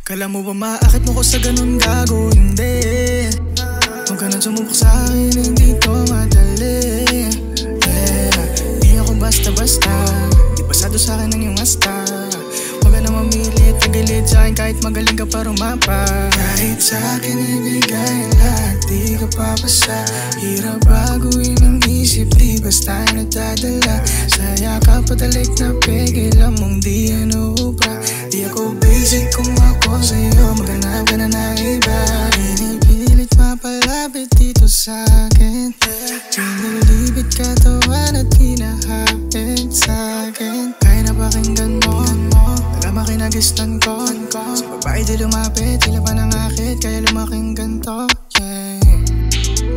Kala mo ba maakit mo ko sa ganun gago? Hindi. Huwag ka nang sumubok sa'kin, hindi to madali. Di ako basta-basta, di pasado sa'kin ang iyong asta. Huwag ka na mamilit, nagilid sa'kin kahit magaling ka pa rumapa. Kahit sa'kin ibigay lahat, di ka papasa. Hirap baguhin ang isip, di basta nagdadala. Saya ka patalik na pigil mong di inuubra. Di ako basic kung ako sa'yo, maghanap ka na ng iba. Pinipilit mapalapit dito sa'kin, sinilibit katawan at hinahapit sa'kin. Kaya na pakinggan mo, alam kinagistan ko. Sa babae di lumapit, tila pa nangakit, kaya lumaking ganto.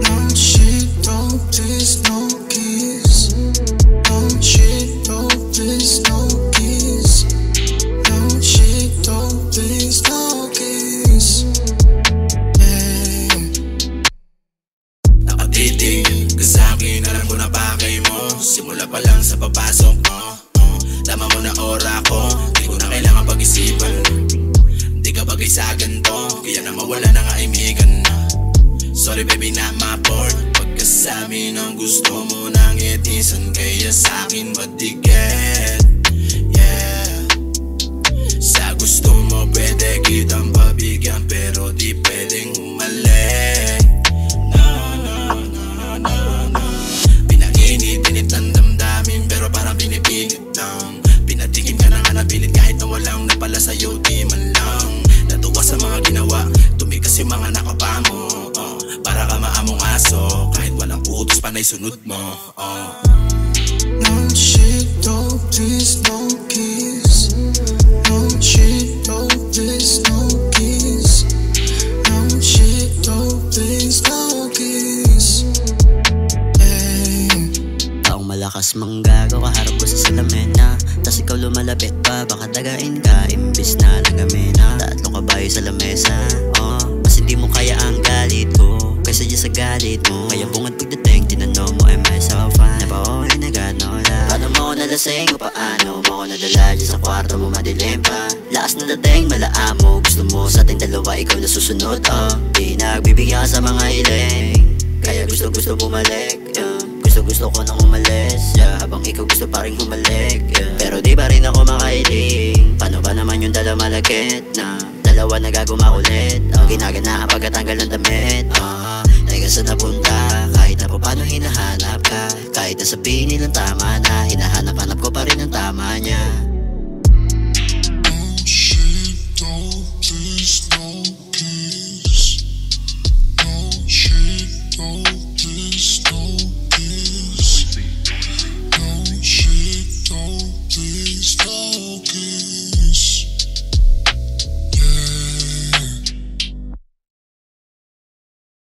No shit, no please, no kiss. No shit, no please, no kiss. No shit, no please, no kiss. Nakatitig ka sa'kin, alam ko na pakay mo. Simula pa lang sa papasok mo, tama mo na ora ko. Di ko na kailangan pag-isipan, di ka bagay sa ganito, kaya na mawala na kaimigan. Sorry baby, not my fault. Pagkasabi ng gusto mo nang itisan, kaya sa'kin matigit. Yeah, sa gusto mo pwede kitang pabigyan, pero di pwedeng humalik. No, no, no, no, no. Pinaginit-init ang damdamin, pero parang pinipilit lang. Pinatigim ka na nga napilit, kahit na walang napala sa'yo, di man lang. Natuwa sa mga ginawa, tumigas yung mga nakapa mo. Para ka maamong aso, kahit walang utos panay sunod mo. No shit, no please, no kiss. No shit, no please, no kiss. No shit, no please, no kiss. Taong malakas manggago, kaharap ko sa salamin na. Tas ikaw lumalapit pa, baka dagain ka, imbis na nagamena. Tatlong kabayo sa lamesa, mas hindi mo kaya ang galit ko kaysa dyan sa galit mo. Kaya bungad pagdating, tinanong mo, am I so fine? Napauwi na ganola. Paano mo ako nalasing o paano mo ako nadala dyan sa kwarto mo madilim pa? Lakas na dating, malaan mo. Gusto mo sa ating dalawa, ikaw na susunod. Di nagbibigyan ka sa mga hiling, kaya gusto bumalik. Gusto ko nang umalis, habang ikaw gusto pa rin humalik. Pero di pa rin ako makahiling. Paano ba naman yung dalawa malagkit na dalawa nagagumakulit? Ginaganaan pagkatanggal ng damit. Teka saan napunta, kahit na po paano hinahanap ka. Kahit na sabihin nilang tama na, hinahanap-hanap ko pa rin ang tama niya.